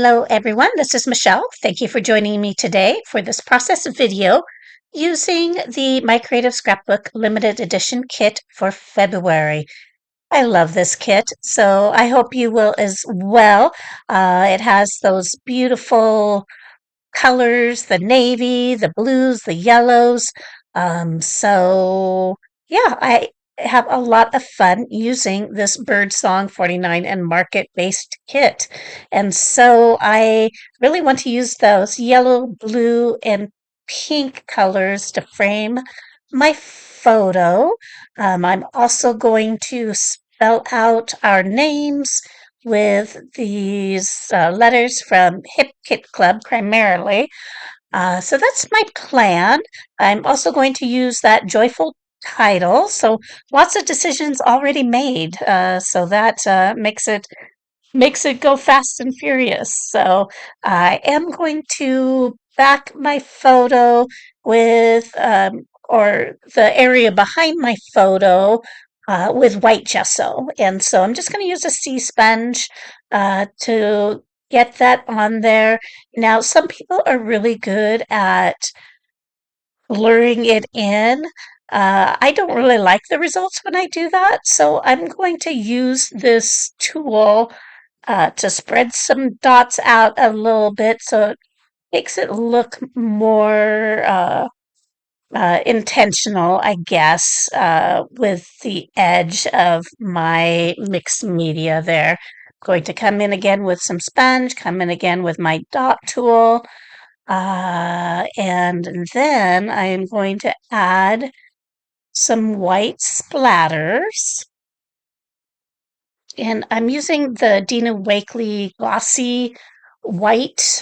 Hello everyone, this is Michelle. Thank you for joining me today for this process video using the My Creative Scrapbook limited edition kit for February. I love this kit, so I hope you will as well. It has those beautiful colors, the navy, the blues, the yellows. Yeah, I have a lot of fun using this Birdsong 49 and market-based kit. And so I really want to use those yellow, blue, and pink colors to frame my photo. I'm also going to spell out our names with these letters from Hip Kit Club primarily. So that's my plan. I'm also going to use that joyful title. So lots of decisions already made. So that makes it go fast and furious. So I am going to back my photo with, or the area behind my photo with white gesso. And so I'm just going to use a sea sponge to get that on there. Now, some people are really good at blurring it in. I don't really like the results when I do that, so I'm going to use this tool to spread some dots out a little bit so it makes it look more intentional, I guess, with the edge of my mixed media there. Going to come in again with some sponge, come in again with my dot tool, and then I am going to add some white splatters. And I'm using the Dina Wakley glossy white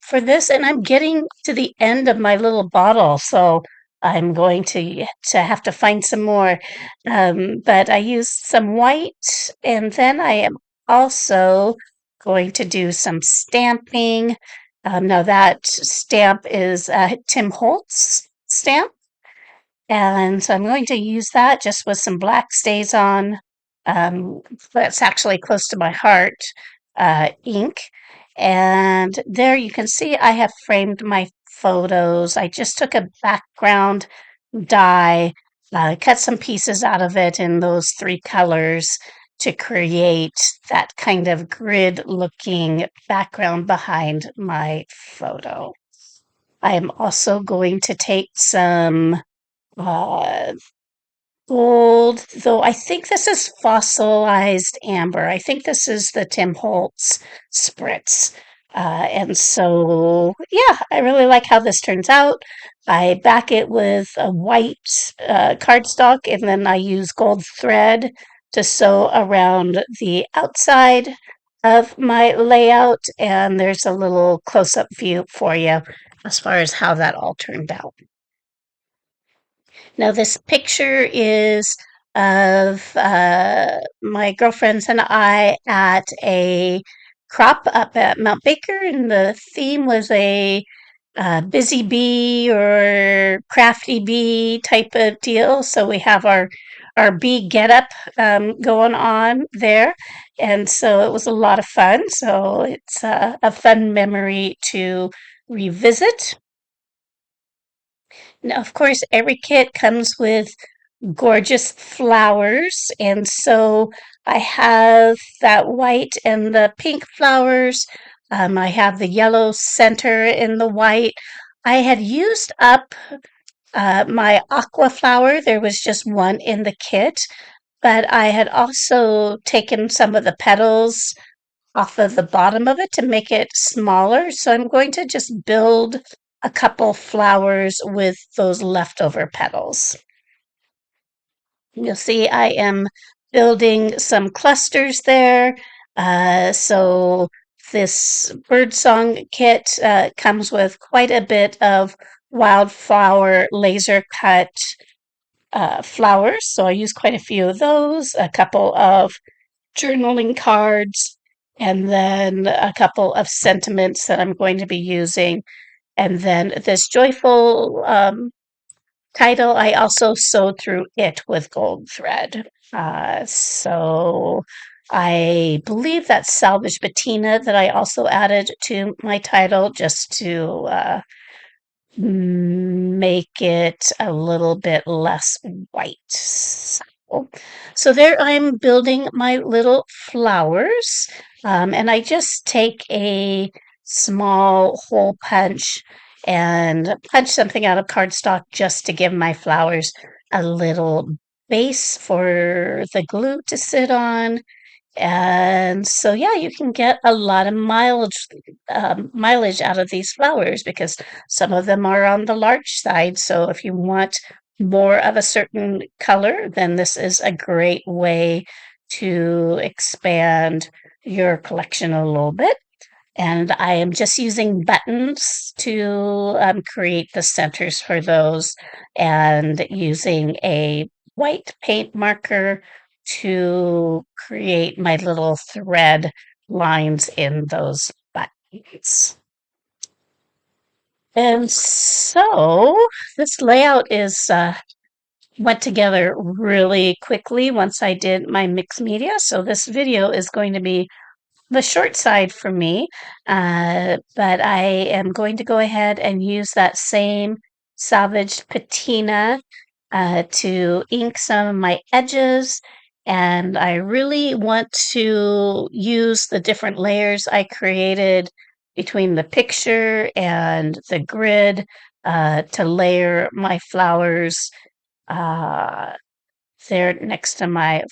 for this, and I'm getting to the end of my little bottle, so I'm going to have to find some more. But I used some white, and then I am also going to do some stamping. Now that stamp is Tim Holtz stamp. And so I'm going to use that just with some black stays on. That's actually close to my heart ink. And there you can see I have framed my photos. I just took a background die, cut some pieces out of it in those three colors to create that kind of grid looking background behind my photo. I am also going to take some uh, gold, though I think this is fossilized amber. I think this is the Tim Holtz spritz. And so, yeah, I really like how this turns out. I back it with a white cardstock, and then I use gold thread to sew around the outside of my layout. And there's a little close-up view for you as far as how that all turned out. Now, this picture is of my girlfriends and I at a crop up at Mount Baker, and the theme was a busy bee or crafty bee type of deal. So we have our bee getup going on there, and so it was a lot of fun. So it's a fun memory to revisit. Now, of course, every kit comes with gorgeous flowers, and so I have that white and the pink flowers. I have the yellow center in the white. I had used up my aqua flower. There was just one in the kit, but I had also taken some of the petals off of the bottom of it to make it smaller. So I'm going to just build a couple flowers with those leftover petals. You'll see I am building some clusters there. So this birdsong kit comes with quite a bit of wildflower laser cut flowers. So I use quite a few of those, a couple of journaling cards, and then a couple of sentiments that I'm going to be using. And then this joyful title, I also sewed through it with gold thread. So I believe that's salvage patina that I also added to my title just to make it a little bit less white. So there I'm building my little flowers. And I just take a small hole punch and punch something out of cardstock just to give my flowers a little base for the glue to sit on. And so, yeah, you can get a lot of mileage out of these flowers because some of them are on the large side. So if you want more of a certain color, then this is a great way to expand your collection a little bit. And I am just using buttons to create the centers for those and using a white paint marker to create my little thread lines in those buttons. And so this layout is went together really quickly once I did my mixed media. So this video is going to be the short side for me, but I am going to go ahead and use that same salvaged patina to ink some of my edges. And I really want to use the different layers I created between the picture and the grid to layer my flowers uh, there next to my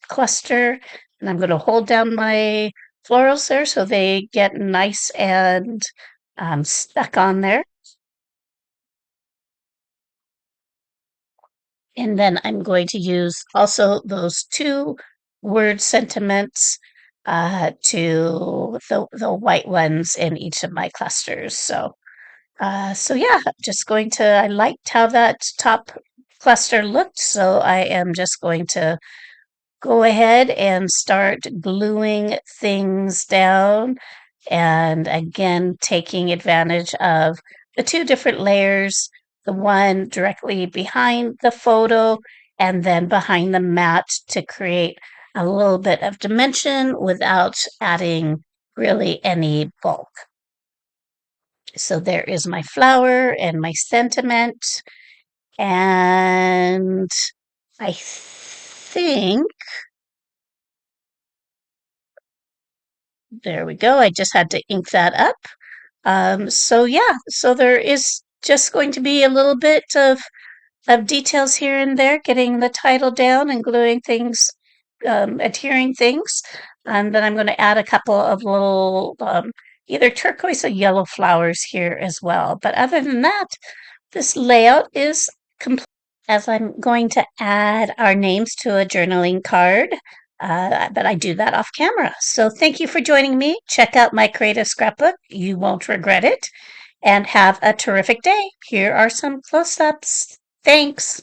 cluster. And I'm going to hold down my florals there so they get nice and stuck on there. And then I'm going to use also those two word sentiments to the white ones in each of my clusters. So yeah, just going to, I liked how that top cluster looked, so I am just going to go ahead and start gluing things down. And again, taking advantage of the two different layers, the one directly behind the photo and then behind the mat to create a little bit of dimension without adding really any bulk. So there is my flower and my sentiment. And I think there we go. I just had to ink that up. So yeah, so there is just going to be a little bit of details here and there, getting the title down and gluing things, adhering things. And then I'm going to add a couple of little either turquoise or yellow flowers here as well. But other than that, this layout is complete. As I'm going to add our names to a journaling card, but I do that off camera. So thank you for joining me. Check out my creative scrapbook. You won't regret it. And have a terrific day. Here are some close ups. Thanks.